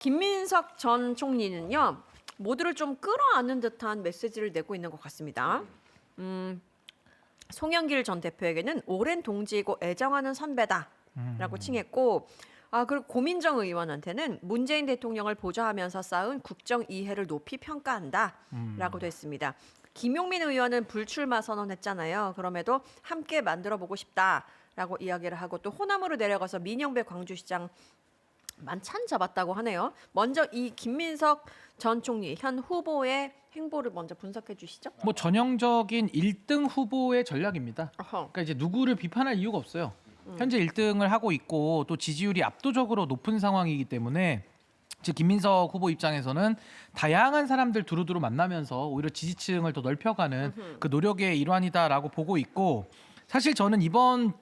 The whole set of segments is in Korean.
김민석 전 총리는요, 모두를 좀 끌어안는 듯한 메시지를 내고 있는 것 같습니다. 송영길 전 대표에게는 오랜 동지이고 애정하는 선배다라고 칭했고, 그리고 고민정 의원한테는 문재인 대통령을 보좌하면서 쌓은 국정 이해를 높이 평가한다라고도 했습니다. 김용민 의원은 불출마 선언했잖아요. 그럼에도 함께 만들어보고 싶다라고 이야기를 하고 또 호남으로 내려가서 민영배 광주시장 만찬 잡았다고 하네요. 먼저 이 김민석 전 총리 현 후보의 행보를 먼저 분석해 주시죠. 뭐 전형적인 1등 후보의 전략입니다. 어허. 그러니까 이제 누구를 비판할 이유가 없어요. 현재 1등을 하고 있고 또 지지율이 압도적으로 높은 상황이기 때문에 즉 김민석 후보 입장에서는 다양한 사람들 두루두루 만나면서 오히려 지지층을 더 넓혀가는 그 노력의 일환이다라고 보고 있고, 사실 저는 이번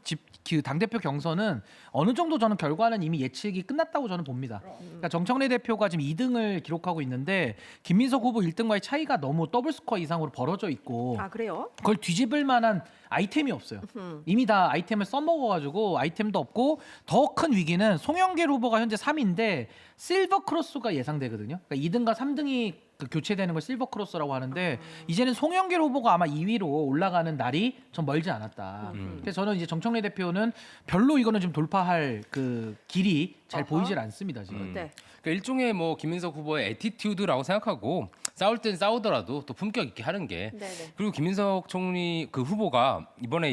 당대표 경선은 어느 정도 저는 결과는 이미 예측이 끝났다고 저는 봅니다. 그러니까 정청래 대표가 지금 2등을 기록하고 있는데 김민석 후보 1등과의 차이가 너무 더블 스코어 이상으로 벌어져 있고, 그래요? 그걸 뒤집을 만한 아이템이 없어요. 이미 다 아이템을 써먹어가지고 아이템도 없고, 더 큰 위기는 송영길 후보가 현재 3위인데 실버 크로스가 예상되거든요. 그러니까 2등과 3등이 교체되는 걸 실버 크로스라고 하는데 이제는 송영길 후보가 아마 2위로 올라가는 날이 좀 멀지 않았다. 그래서 저는 이제 정청래 대표는 별로 이거는 좀 돌파할 그 길이 잘 보이질 않습니다 지금. 네. 그러니까 일종의 뭐 김민석 후보의 애티튜드라고 생각하고, 싸울 땐 싸우더라도 또 품격 있게 하는 게. 네네. 그리고 김민석 총리 그 후보가 이번에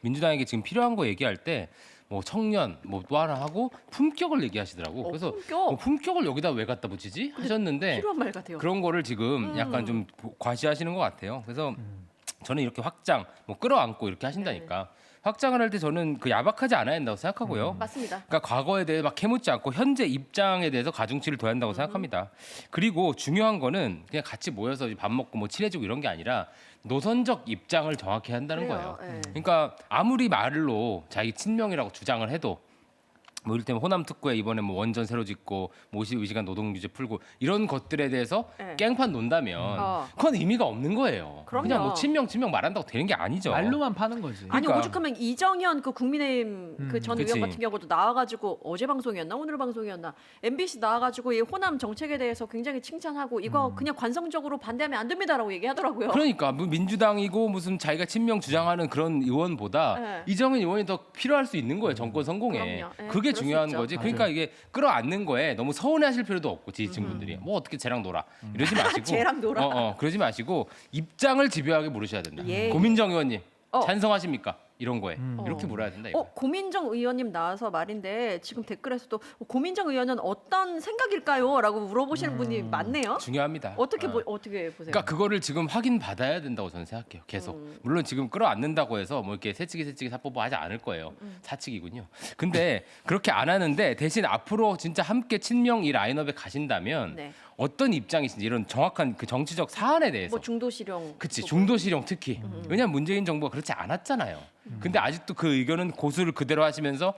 민주당에게 지금 필요한 거 얘기할 때 뭐 청년 뭐 또 하나 하고 품격을 얘기하시더라고. 그래서 품격? 품격을 여기다 왜 갖다 붙이지 하셨는데, 필요한 말 같아요. 그런 거를 지금 약간 좀 과시하시는 것 같아요. 그래서 저는 이렇게 확장, 뭐 끌어안고 이렇게 하신다니까. 확장을 할 때 저는 그 야박하지 않아야 된다고 생각하고요. 맞습니다. 그러니까 과거에 대해 막 캐묻지 않고 현재 입장에 대해서 가중치를 둬야 한다고 생각합니다. 그리고 중요한 거는 그냥 같이 모여서 밥 먹고 뭐 친해지고 이런 게 아니라 노선적 입장을 정확히 한다는 그래요. 거예요. 예. 그러니까 아무리 말로 자기 친명이라고 주장을 해도, 뭐 이를테면 호남 특구에 이번에 뭐 원전 새로 짓고 뭐 52시간 노동규제 풀고 이런 것들에 대해서 네. 깽판 논다면 그건 의미가 없는 거예요. 그럼요. 그냥 뭐 친명 말한다고 되는 게 아니죠. 말로만 파는 거지. 아니 그러니까. 오죽하면 이정현 그 국민의힘 그 전 그치. 의원 같은 경우도 나와가지고 어제 방송이었나 오늘 방송이었나 MBC 나와가지고 이 호남 정책에 대해서 굉장히 칭찬하고 이거 그냥 관성적으로 반대하면 안 됩니다라고 얘기하더라고요. 그러니까 뭐 민주당이고 무슨 자기가 친명 주장하는 그런 의원보다 네. 이정현 의원이 더 필요할 수 있는 거예요, 정권 성공에. 그럼요. 네, 그게 그럴 수 중요한 있죠. 거지. 그러니까 이게 끌어안는 거에 너무 서운해하실 필요도 없고, 지지층분들이 뭐 어떻게 쟤랑 놀아 이러지 마시고 쟤랑 놀아. 그러지 마시고 입장을 집요하게 물으셔야 된다. 예. 고민정 의원님 어. 찬성하십니까? 이런 거에 이렇게 물어야 된다. 이거. 고민정 의원님 나와서 말인데 지금 댓글에서도 고민정 의원은 어떤 생각일까요? 라고 물어보시는 분이 많네요. 중요합니다. 어떻게 어떻게 보세요? 그러니까 그거를 지금 확인 받아야 된다고 저는 생각해요. 계속. 물론 지금 끌어안는다고 해서 뭐 이렇게 새치기 사뽀뽀 하지 않을 거예요. 사측이군요. 근데 그렇게 안 하는데 대신 앞으로 진짜 함께 친명 이 라인업에 가신다면 네. 어떤 입장이신지 이런 정확한 그 정치적 사안에 대해서. 뭐 중도 실용. 그치, 중도 실용 특히. 왜냐면 문재인 정부가 그렇지 않았잖아요. 근데 아직도 그 의견은 고수를 그대로 하시면서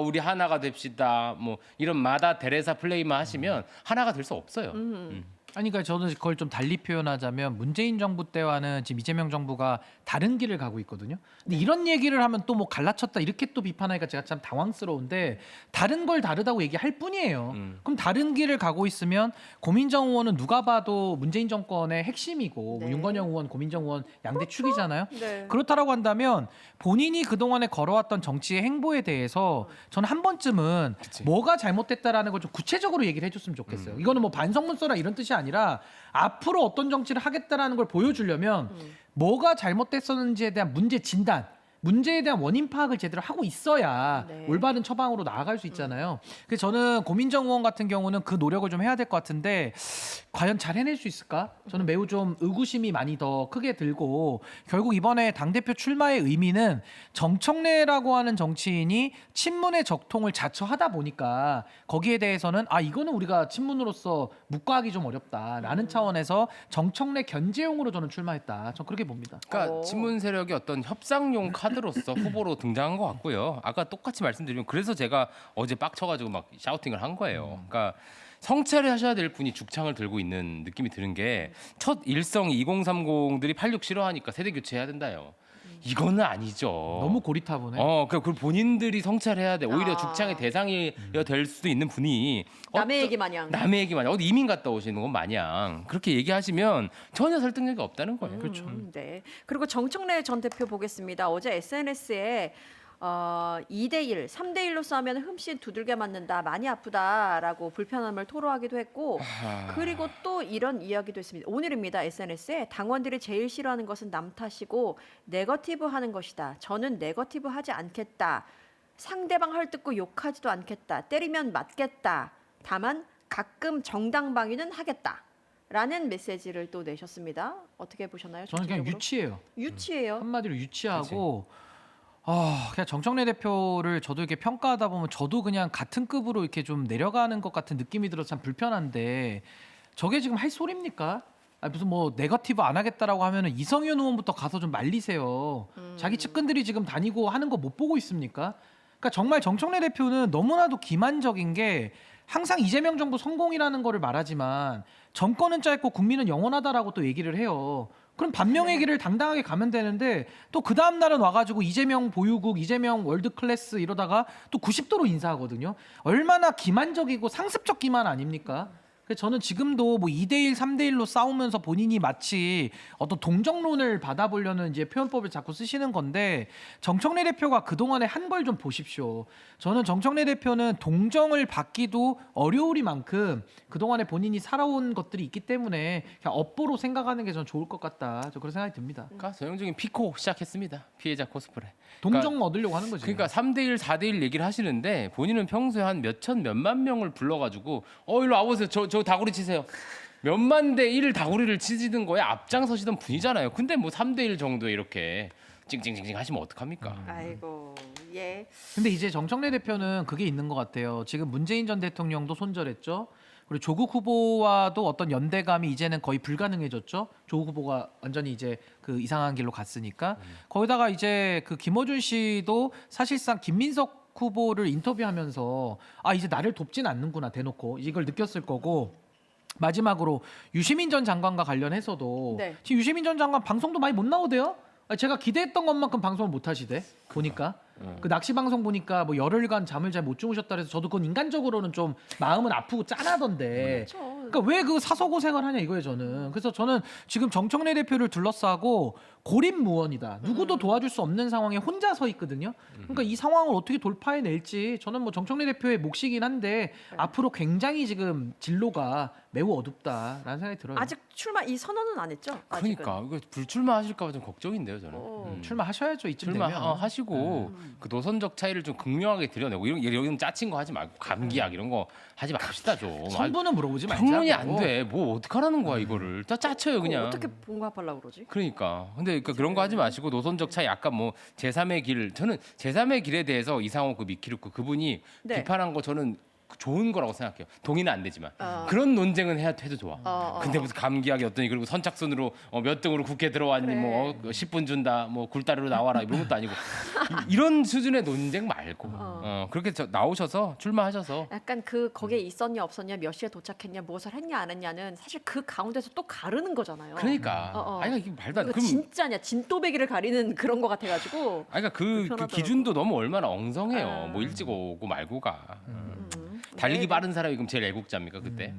우리 하나가 됩시다. 뭐 이런 마다 데레사 플레이만 하시면 하나가 될 수 없어요. 아니 그러니까 저는 그걸 좀 달리 표현하자면 문재인 정부 때와는 지금 이재명 정부가 다른 길을 가고 있거든요. 근데 이런 얘기를 하면 또 뭐 갈라쳤다 이렇게 또 비판하니까 제가 참 당황스러운데, 다른 걸 다르다고 얘기할 뿐이에요. 그럼 다른 길을 가고 있으면 고민정 의원은 누가 봐도 문재인 정권의 핵심이고 네. 윤건영 의원, 고민정 의원 양대 축이잖아요. 네. 그렇다라고 한다면 본인이 그동안에 걸어왔던 정치의 행보에 대해서 저는 한 번쯤은 뭐가 잘못됐다라는 걸 좀 구체적으로 얘기를 해줬으면 좋겠어요. 이거는 뭐 반성문 써라 이런 뜻이 아니라 앞으로 어떤 정치를 하겠다라는 걸 보여주려면 뭐가 잘못됐었는지에 대한 문제 진단, 문제에 대한 원인 파악을 제대로 하고 있어야 네. 올바른 처방으로 나아갈 수 있잖아요. 그래서 저는 고민정 의원 같은 경우는 그 노력을 좀 해야 될 것 같은데 과연 잘 해낼 수 있을까? 저는 매우 좀 의구심이 많이 더 크게 들고, 결국 이번에 당대표 출마의 의미는 정청래라고 하는 정치인이 친문의 적통을 자처하다 보니까 거기에 대해서는 이거는 우리가 친문으로서 묵과하기 좀 어렵다라는 차원에서 정청래 견제용으로 저는 출마했다. 저는 그렇게 봅니다. 그러니까 친문 세력이 어떤 협상용 카드로서 후보로 등장한 것 같고요. 아까 똑같이 말씀드리면 그래서 제가 어제 빡쳐가지고 막 샤우팅을 한 거예요. 그러니까 성찰을 하셔야 될 분이 죽창을 들고 있는 느낌이 드는 게, 첫 일성 2030들이 86 싫어하니까 세대 교체해야 된다요. 이거는 아니죠. 너무 고리타분해. 그걸 본인들이 성찰해야 돼. 오히려 아. 죽창의 대상이 될 수도 있는 분이 남의 얘기 마냥. 남의 얘기 마냥 어디 이민 갔다 오시는 건 마냥 그렇게 얘기하시면 전혀 설득력이 없다는 거예요. 그렇죠. 네. 그리고 정청래 전 대표 보겠습니다. 어제 SNS에 2대1, 3대1로 싸우면 흠씬 두들겨 맞는다, 많이 아프다라고 불편함을 토로하기도 했고, 그리고 또 이런 이야기도 했습니다. 오늘입니다. SNS에 당원들이 제일 싫어하는 것은 남 탓이고 네거티브 하는 것이다. 저는 네거티브 하지 않겠다. 상대방 할 듣고 욕하지도 않겠다. 때리면 맞겠다. 다만 가끔 정당 방위는 하겠다. 라는 메시지를 또 내셨습니다. 어떻게 보셨나요? 저는 그냥 전체적으로? 유치해요. 유치해요. 한마디로 유치하고 그냥 정청래 대표를 저도 이렇게 평가하다 보면 저도 그냥 같은 급으로 이렇게 좀 내려가는 것 같은 느낌이 들어서 참 불편한데 저게 지금 할 소리입니까? 무슨 뭐 네거티브 안 하겠다라고 하면은 이성윤 의원부터 가서 좀 말리세요. 자기 측근들이 지금 다니고 하는 거 못 보고 있습니까? 그러니까 정말 정청래 대표는 너무나도 기만적인 게 항상 이재명 정부 성공이라는 거를 말하지만 정권은 짧고 국민은 영원하다라고 또 얘기를 해요. 그럼 반명의 길을 당당하게 가면 되는데 또 그 다음 날은 와가지고 이재명 보유국, 이재명 월드 클래스 이러다가 또 90도로 인사하거든요. 얼마나 기만적이고 상습적 기만 아닙니까? 그래서 저는 지금도 뭐 2대1, 3대1로 싸우면서 본인이 마치 어떤 동정론을 받아보려는 이제 표현법을 자꾸 쓰시는 건데 정청래 대표가 그동안에 한 걸 좀 보십시오. 저는 정청래 대표는 동정을 받기도 어려우리만큼 그동안에 본인이 살아온 것들이 있기 때문에 그냥 업보로 생각하는 게 저는 좋을 것 같다. 저 그런 생각이 듭니다. 그러니까 전형적인 피코 시작했습니다. 피해자 코스프레. 동정 얻으려고 하는 거지. 그러니까 3대1, 4대1 얘기를 하시는데 본인은 평소에 한 몇천 몇만 명을 불러가지고 일로 와보세요. 저 다구리 치세요. 몇만 대 1 다구리를 치시는 거에 앞장서시던 분이잖아요. 근데 뭐 3대1 정도에 이렇게 찡찡찡찡 하시면 어떡합니까? 아이고, 예. 근데 이제 정청래 대표는 그게 있는 것 같아요. 지금 문재인 전 대통령도 손절했죠. 그리고 조국 후보와도 어떤 연대감이 이제는 거의 불가능해졌죠. 조국 후보가 완전히 이제 그 이상한 길로 갔으니까. 거기다가 이제 그 김어준 씨도 사실상 김민석 후보를 인터뷰하면서 이제 나를 돕진 않는구나 대놓고 이걸 느꼈을 거고. 마지막으로 유시민 전 장관과 관련해서도 네. 지금 유시민 전 장관 방송도 많이 못 나오대요. 제가 기대했던 것만큼 방송을 못 하시대 보니까 그 낚시 방송 보니까 뭐 열흘간 잠을 잘 못 주무셨다 그래서 저도 그건 인간적으로는 좀 마음은 아프고 짠하던데 그렇죠. 그러니까 왜 그 사서 고생을 하냐 이거예요 저는. 그래서 저는 지금 정청래 대표를 둘러싸고 고립무원이다. 누구도 도와줄 수 없는 상황에 혼자 서 있거든요. 그러니까 이 상황을 어떻게 돌파해낼지 저는 뭐 정청래 대표의 몫이긴 한데 앞으로 굉장히 지금 진로가 매우 어둡다라는 생각이 들어요. 아직 출마 이 선언은 안 했죠? 아직은. 그러니까 이거 불출마하실까봐 좀 걱정인데요, 저는. 출마하셔야죠 이쯤 출마 되면. 하시고 그 노선적 차이를 좀 극명하게 드러내고 이런 짜친 거 하지 말고 감기약 이런 거 하지 맙시다 좀. 성분은 물어보지 말자고. 평론이 안 돼. 뭐 어떡하라는 거야 이거를. 짜쳐요 그냥. 어떻게 봉합하려고 그러지? 그러니까 그런 거 하지 마시고 노선적 차이 약간 뭐 제3의 길 저는 제3의 길에 대해서 이상호 그 미키루크 그분이 네. 비판한 거 저는 좋은 거라고 생각해요. 동의는 안 되지만 어. 그런 논쟁은 해도 좋아. 어. 근데 무슨 감기약이 어떠니 그리고 선착순으로 몇 등으로 국회 들어왔니 그래. 뭐 10분 준다 뭐 굴다리로 나와라 이런 것도 아니고 이런 수준의 논쟁 말고 그렇게 나오셔서 출마하셔서 약간 거기에 있었냐 없었냐 몇 시에 도착했냐 무엇을 했냐 안 했냐는 사실 그 가운데서 또 가르는 거잖아요. 그러니까 아니 이게 말도 안 이거 돼. 그럼 진짜냐 진또배기를 가리는 그런 거 같아가지고 그러니까 그 불편하더라고. 기준도 너무 얼마나 엉성해요. 아. 뭐 일찍 오고 말고가. 달리기 네, 네. 빠른 사람이 그럼 제일 애국자입니까 그때?